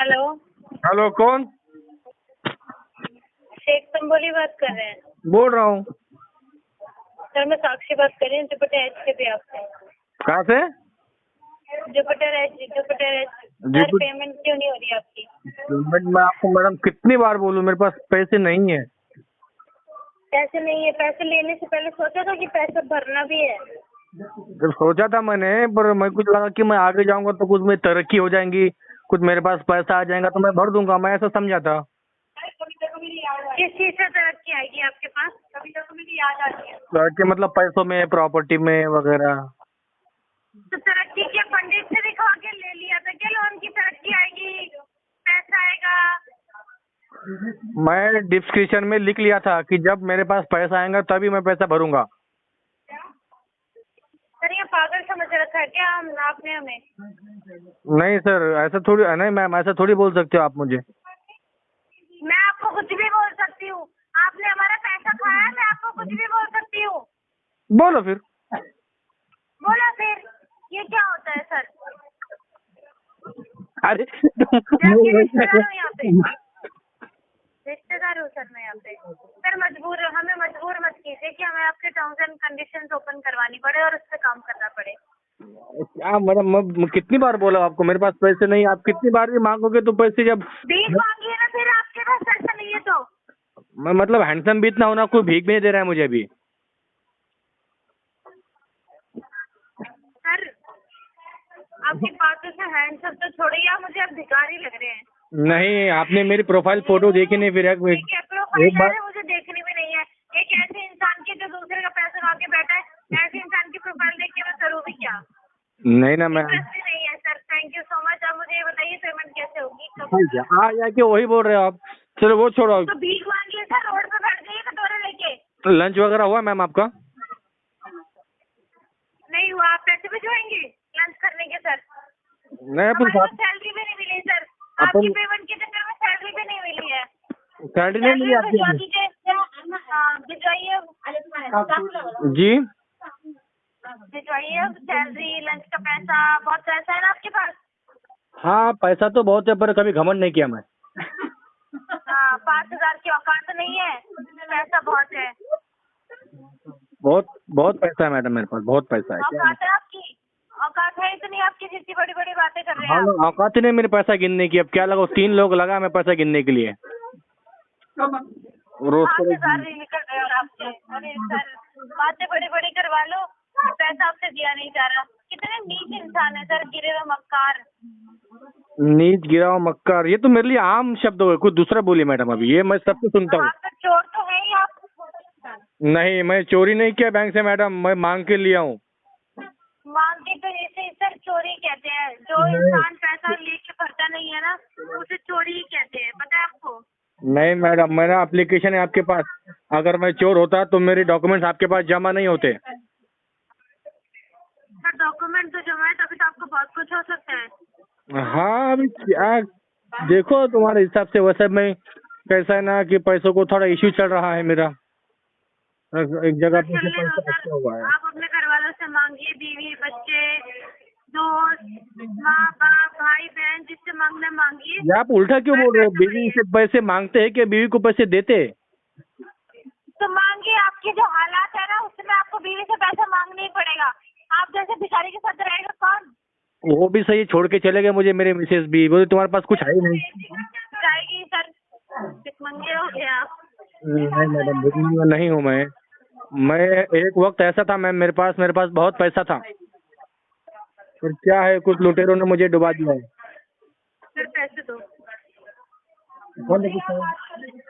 Hello. Hello, कौन? शेख संबोली बात कर रहे हैं बोल रहा हूँ। सर। मैं साक्षी बात कर रही हूँ जुपिटर एच के भी आपसे। कहाँ से? जुपिटर एच सर, जी कुछ पेमेंट क्यों नहीं हो रही आपकी? पेमेंट मैं आपको मैडम कितनी बार बोलूँ, मेरे पास पैसे नहीं है। पैसे नहीं है? पैसे लेने से पहले सोचा था कि पैसे भरना भी है? जब सोचा था मैंने, पर मैं कुछ लगा कि मैं आगे जाऊंगा तो कुछ मेरी तरक्की हो जाएंगी, कुछ मेरे पास पैसा आ जाएगा तो मैं भर दूंगा, मैं ऐसा समझा था। किस चीज से तरक्की आएगी आपके पास? कभी कभी मेरी याद आती है। तरक्की मतलब पैसों में, प्रॉपर्टी में वगैरह। तो तरक्की के पंडित से दिखा के ले लिया था क्या लोन की तरक्की आएगी, पैसा आएगा? मैं डिस्क्रिप्शन में लिख लिया था कि जब मेरे पास पैसा आएगा तभी मैं पैसा भरूंगा। सर ये पागल समझ रखा है क्या आपने हमें? नहीं सर, ऐसा थोड़ी नहीं मैम, ऐसा थोड़ी बोल सकते हो आप मुझे। मैं आपको कुछ भी बोल सकती हूँ। आपने हमारा पैसा खाया है, मैं आपको कुछ भी बोल सकती हूँ। बोलो फिर। बोला फिर? ये क्या होता है सर? अरे मैं आपकी रिश्तेदार हूँ यहाँ पे। रिश्तेदार हूँ सर मैं यहाँ पे। सर हमें मजबूर मत कीजिए कि हमें आपके टर्म्स एंड कंडीशंस ओपन करवानी पड़े और उस पर काम करना पड़े। क्या मैडम, मैं कितनी बार बोला आपको मेरे पास पैसे नहीं, आप कितनी बार भी मांगोगे तो पैसे जब भीख मांगिए ना फिर, आपके पास पैसा नहीं है तो। मैं मतलब हैंडसम भी इतना होना, कोई भीख भी नहीं दे रहा है मुझे अभी। सर आपकी बातों से हैंडसम तो छोड़िए, आप मुझे अब भिखारी लग रहे हैं। नहीं, आपने मेरी प्रोफाइल फोटो देखी नहीं फिर ठीक है, प्रोफाइल एक बार। है मुझे देखनी भी नहीं है। एक ऐसे इंसान की जो दूसरे का पैसा खा के बैठा है, ऐसे इंसान की प्रोफाइल देख के मैं करूँ भी क्या? नहीं ना मैम, इंटरेस्ट भी नहीं है sir. Thank you so much. अब मुझे ये बताइए पेमेंट कैसे होगी, कब ठीक होगी? है, आ जाके वही बोल रहे हो आप। चलो वो छोड़ो। तो भीख मांगिए सर, रोड पे बैठ जाइए कटोरे लेके। लंच वगैरह हुआ मैम आपका? नहीं हुआ? आप पैसे भिजवाएंगे लंच करने के सर? नहीं, अपन हमारे को सैलरी भी नहीं मिली सर। आपकी अपन पेमेंट के चक्कर में सैलरी भी नहीं मिली है। सैलरी नहीं मिली सैलरी आपकी भिजवा अभी? दीजिए। भिजवाइए जी भिजवाइए सैलरी, लंच का पैसा। बहुत पैसा है ना आपके पास? हाँ, पैसा तो बहुत है पर कभी घमंड नहीं किया मैं। हाँ, 5,000 की औकात तो नहीं है, पैसा बहुत है। बहुत बहुत पैसा है मैडम, मेरे पास बहुत पैसा है। क्या औकात है आपकी? औकात है इतनी आपकी जितनी बड़ी बड़ी बातें कर रहे हैं हाँ, आप? औकात ही नहीं मेरे पैसा गिनने की। अब क्या लगा, 3 लोग लगा मैं पैसा गिनने के लिए रोज को। 5,000 नहीं निकल रहे और आपसे। अरे सर बातें बड़ी बड़ी करवा लो, पैसा आपसे दिया नहीं जा रहा। कितने नीच इंसान है सर, गिरे हुए मक्कार। नीच गिराओ मक्कार, ये तो मेरे लिए आम शब्द हो, कुछ दूसरा बोलिए मैडम। अभी ये मैं सबसे सुनता हूँ। आप तो चोर तो है ही आप। नहीं, मैं चोरी नहीं किया बैंक से मैडम, मैं मांग के लिया हूँ। मांगते तो इसे सर चोरी कहते हैं। जो इंसान पैसा लेके भरता नहीं है ना, उसे चोरी ही कहते हैं, पता है आपको? नहीं मैडम, मेरा एप्लीकेशन है आपके पास। अगर मैं चोर होता तो मेरे डॉक्यूमेंट्स आपके पास जमा नहीं होते। सर डॉक्यूमेंट तो जमा है तभी तो आपको बहुत कुछ हो सकता है। हाँ, अभी क्या देखो तुम्हारे हिसाब से, वैसे मैं कैसा है ना कि पैसों को थोड़ा इश्यू चल रहा है मेरा, एक जगह पे से चलने दो पैसा सर। रखा हुआ है। आप अपने घर वालों से मांगिए, बीवी बच्चे दोस्त माँ बाप भाई बहन जिससे मांगना है मांगिए। ये आप उल्टा क्यों बोल रहे हो? बीवी से पैसे मांगते हैं कि बीवी को पैसे देते हैं? तो मांगिए, आपकी जो हालात है ना उसमें आपको बीवी से पैसा मांगना ही पड़ेगा। आप जैसे भिखारी के साथ रहेगा कौन? वो भी सही, छोड़ के चले गए मुझे मेरे मिसेज भी, बोले तुम्हारे पास कुछ है ही नहीं। जाएगी सर, भिखमंगे हो गए आप। नहीं मैडम, भिखारी नहीं हूँ मैं एक वक्त ऐसा था मैम, मेरे पास बहुत पैसा था, फिर क्या है कुछ लुटेरों ने मुझे डुबा दिया है। सर पैसे दो,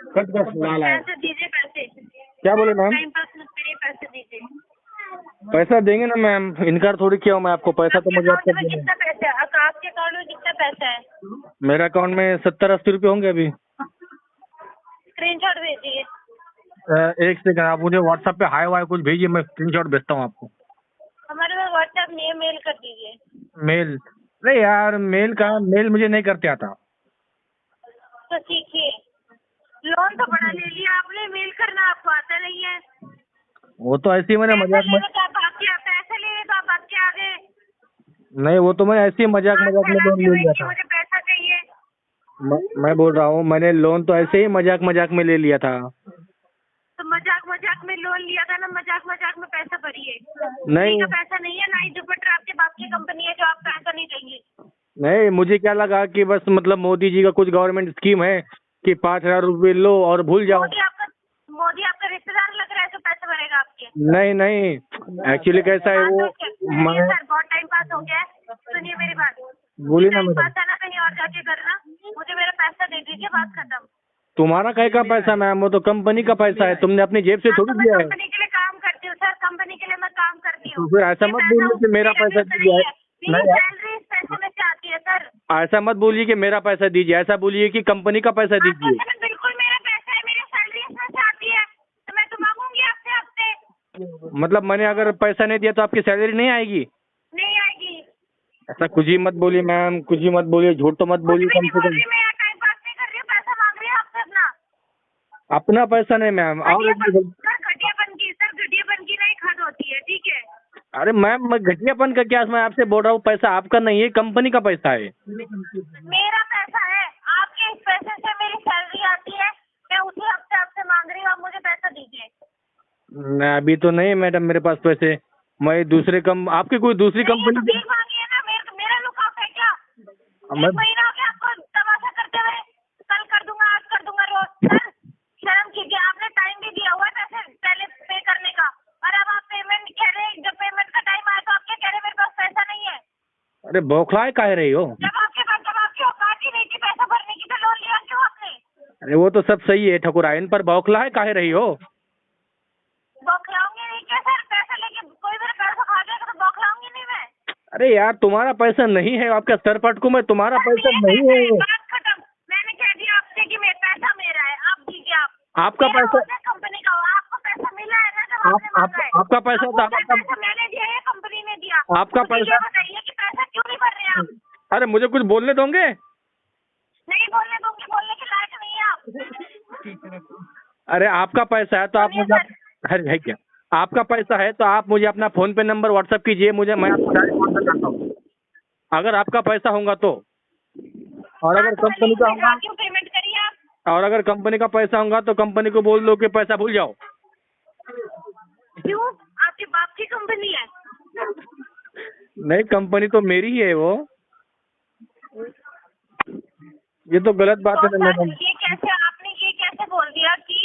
कट कर लाल आया। पैसे दीजिए पैसे। क्या बोले मैम? टाइम पास मत करिए, पैसे दीजिए। पैसा देंगे ना मैम, इनकार थोड़ी किया हूँ मैं आपको, पैसा तो आपके मुझे अकाउंट आपको में देना है। कितना पैसा है? आपके अकाउंट में कितना पैसा है? मेरे अकाउंट में 70-80 रुपये होंगे अभी। स्क्रीनशॉट भेजिए। एक सेकंड, आप मुझे व्हाट्सएप पे हाय वाय कुछ भेजिए, मैं स्क्रीनशॉट भेजता हूँ आपको। हमारे पास व्हाट्सएप नहीं है, मेल कर दीजिए। मेल? अरे यार, मेल मुझे नहीं करते आता। तो सीखिए। लोन तो बड़ा ले लिया आपने, मेल करना आपको आता नहीं है। वो तो ऐसे ही मैंने पैसा मजाक में, लेने तो आप आपके पैसे लेने तो आप आपके आगे। नहीं वो तो मैं ऐसे ही मजाक हाथ में लोन फैला के ले लिया बैठिए, था। मुझे पैसा चाहिए। मैं बोल रहा हूँ मैंने लोन तो ऐसे ही मजाक मजाक में ले लिया था। तो मजाक मजाक में लोन लिया था ना, मजाक मजाक में पैसा भरिए। नहीं फ्री का पैसा नहीं है, ना ही जुपिटर आपके बाप की कंपनी है जो आप पैसा नहीं देंगे। नहीं, मुझे क्या लगा कि बस मतलब मोदी जी का कुछ गवर्नमेंट स्कीम है कि 5,000 रुपये लो और भूल जाओ। मोदी आपका रिश्तेदार लग रहा है जो पैसे भरेगा आपके। नहीं नहीं, एक्चुअली कैसा है हाँ वो, तो सुनिए मैं सर, बहुत टाइम पास हो गया है, सुनिए मेरी बात। बोली ना टाइम मैडम। पास है ना, कहीं और जाके करना, मुझे मेरा पैसा दे दीजिए, बात खत्म। तुम्हारा कहीं का पैसा मैम, वो तो कंपनी का पैसा है, तुमने अपनी जेब से हाँ, थोड़ी तो मैं दिया है। कंपनी के लिए काम करती हूँ सर, कंपनी के लिए मैं काम करती तो हूँ। फिर ऐसा ये मत पैसा बोलिए कि मेरा मेरा पैसा गिफ्ट दीजिए। नहीं है, मेरी नहीं, सैलरी इस पैसे में से आती है सर। ऐसा मत बोलिए कि मेरा पैसा दीजिए, ऐसा बोलिए कि कंपनी का पैसा हाँ तो दीजिए। सर बिल्कुल मेरा पैसा है, मेरी सैलरी इसमें से आती है, तो मैं तो मांगूंगी आपसे हफ्ते। मतलब मैंने अगर पैसा नहीं दिया तो आपकी सैलरी नहीं आएगी? नहीं आएगी। ऐसा कुछ ही मत बोलिए मैम, कुछ ही मत बोलिए, झूठ तो मत कुछ बोलिए भी कम नहीं से बोल कम। रही मैं, टाइम पास नहीं कर रही हूँ, पैसा मांग रही हूँ आपसे अपना। अपना पैसा नहीं मैम, और सर घटियापन की नहीं खाद होती है, ठीक है। अरे मैम, मैं घटियापन का क्या, मैं आपसे बोल रहा हूँ पैसा आपका नहीं है, कंपनी का पैसा है। मेरा पैसा है, आपके इस पैसे से मेरी सैलरी आती है, मैं उसी हफ्ते आपसे मांग रही हूँ, आप मुझे पैसा दीजिए। नहीं, अभी तो नहीं है मैडम मेरे पास पैसे। मैं आपकी कोई दूसरी नहीं है तो कंपनी भीख मांगी है ना, मेरा लुकआउट है क्या? मैं एक महीना हो गया आपको तमाशा करते हुए, कल कर दूंगा, आज कर दूंगा, रोज। सर शर्म कीजिए, आपने टाइम भी दिया हुआ है पैसे पहले पे करने का, और अब आप पेमेंट कह रहे हैं, जब पेमेंट का टाइम आया तो आप क्या कह रहे हैं मेरे पास पैसा नहीं है? अरे बौखलाए काहे रही हो? जब आपकी औकात ही नहीं थी पैसा भरने की, तो लोन लिया क्यों आपने? अरे वो तो सब सही है ठकुराइन, पर बौखलाए काहे रही हो? बौखलाऊंगी नहीं क्या सर? पैसा लेके कोई मेरा पैसा खा जाएगा तो बौखलाऊंगी नहीं मैं। अरे यार, तुम्हारा पैसा नहीं है, आपका सर पटकू मैं, तुम्हारा सर पैसा मेरे नहीं पैसे है है, वो। बात खत्म। मैंने कह दिया आपसे कि मेरा पैसा मेरा है, आप दीजिए। आप आपका मेरा पैसा, हो या कंपनी का हो, आपको पैसा मिला है ना जब आपने मांगा है। आपका पैसा अब तो वो पैसा मैंने दिया है, कंपनी ने दिया। आपका मुझे पैसा। ये बताइए कि पैसा क्यों नहीं भर रहे आप? अरे मुझे कुछ बोलने दोगे? नहीं बोलने दूंगी, बोलने के लायक नहीं है आप। अरे आपका पैसा है तो आप सुनिए मुझे सर, अरे है क्या, आपका पैसा है तो आप मुझे अपना फोन पे नंबर व्हाट्सएप कीजिए, मुझे, मैं आपको डायरेक्ट फोन पे करता हूँ, अगर आपका पैसा होगा तो। और हाँ अगर तो मैं कंपनी लिंक का होगा, भिजवाती हूँ, पेमेंट करिए आप। और अगर कंपनी का पैसा होगा तो कंपनी को बोल दो कि पैसा भूल जाओ। क्यों? आपके बाप की कंपनी है? नहीं, कंपनी तो मेरी ही है वो। ये तो गलत बात तो है ना सर मैडम। आपने ये कैसे बोल दिया कि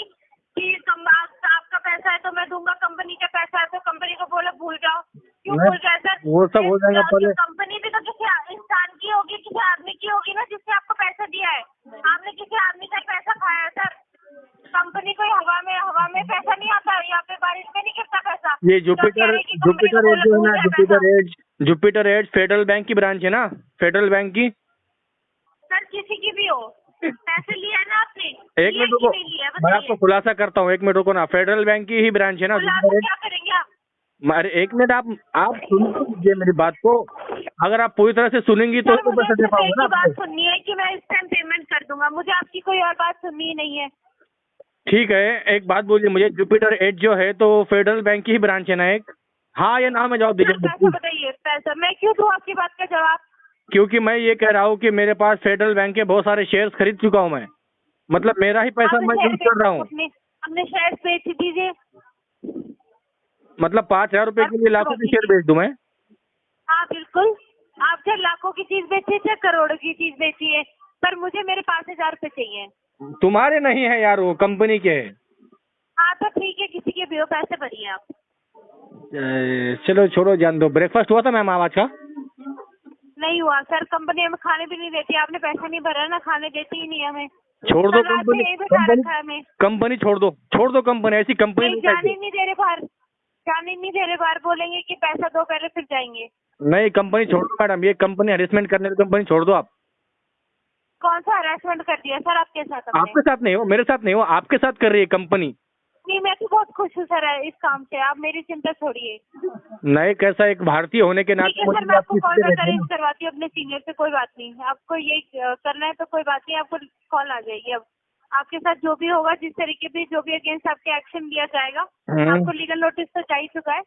आपका पैसा है तो मैं दूंगा, कंपनी का पैसा है तो कंपनी को बोलो भूल जाओ? क्यों भूल जाए सर? वो सब हो जाएगा पहले। कंपनी भी तो किसी इंसान की होगी, किसी आदमी की होगी ना, जिससे आपको पैसा दिया है। आपने किसी आदमी का ही पैसा खाया है सर। कंपनी कोई हवा में पैसा नहीं आता, यहाँ पे बारिश में नहीं गिरता पैसा। ये तो आप कह रहे हैं कि कंपनी को जुपिटर एज बोलो जो है भूल ना, जाए पैसा। जुपिटर एज फेडरल बैंक की ब्रांच है ना, फेडरल बैंक की। सर किसी की भी हो, पैसे लिया है ना आपने? एक लिया मिनट कि रुको, नहीं लिया मैं आपको बताइए। खुलासा करता हूँ, एक मिनट रुको ना। फेडरल बैंक की ही ब्रांच है ना खुलासा जुपिटर एज। क्या करेंगे आप? अरे एक मिनट, आप सुन तो लीजिए मेरी बात को। अगर आप पूरी तरह से सुनेंगी तो सर तो मुझे पैसा दे सिर्फ पाऊंगा एक ना ही बात आपको। सुननी है कि मैं इस टाइम पेमेंट कर दूंगा, मुझे आपकी कोई और बात सुननी ही नहीं है। ठीक है, एक बात बोलिए मुझे, जुपिटर एज जो है तो फेडरल बैंक की ही ब्रांच है ना एक? हाँ या ना में जवाब सर दीजिए पैसा प्लीज। बताइए, पैसा मैं क्यों दूं आपकी बात का जवाब? क्योंकि मैं ये कह रहा हूँ कि मेरे पास फेडरल बैंक के बहुत सारे शेयर्स खरीद चुका हूँ मैं, मतलब मेरा ही पैसा आपने मैं शेयर यूज कर रहा हूँ। अपने शेयर बेच दीजिए। मतलब 5,000 रुपए के लिए लाखों की शेयर बेच दूं मैं? हाँ बिल्कुल, आप चाहे लाखों की चीज बेचिए चाहे करोड़ों की चीज बेचिए, पर मुझे मेरे 5,000 रुपए चाहिए। तुम्हारे नहीं है यार, वो कंपनी के है। हाँ तो ठीक है, किसी के भी हो, पैसे भरिए आप। चलो छोड़ो, जान दो। ब्रेकफास्ट हुआ था मैम आज का? नहीं हुआ सर, कंपनी हमें खाने भी नहीं देती, आपने पैसा नहीं भरा ना, खाने देती ही नहीं हमें। छोड़ दो कल रात से कंपनी, यहीं बैठा रखा है हमें। कंपनी छोड़ दो कंपनी, ऐसी कंपनी नहीं, नहीं जाने चाहिए। नहीं दे रहे बाहर, जाने नहीं दे रहे बाहर, बोलेंगे कि पैसा दो पहले फिर जाएंगे। नहीं, कंपनी छोड़ दो मैडम, ये कंपनी हरेसमेंट करने की कंपनी छोड़ दो आप। कौन सा हरासमेंट कर दिया सर आपके साथ हमने? आपके साथ नहीं हो, मेरे साथ नहीं हो, आपके साथ कर रही है कंपनी। नहीं, मैं तो बहुत खुश हूँ सर इस काम से, आप मेरी चिंता छोड़िए। नहीं, कैसा, एक भारतीय होने के ठीक नाते है मुझे सर, भी मैं आपको आपकी कॉल फिक्र बैक रहती है अरेंज ना। करवाती हूँ अपने सीनियर से, कोई बात नहीं, आपको ये करना है तो कोई बात नहीं, आपको कॉल आ जाएगी। अब आपके साथ जो भी होगा, जिस तरीके भी जो भी अगेंस्ट आपके एक्शन लिया जाएगा, आपको लीगल नोटिस तो जा ही चुका है।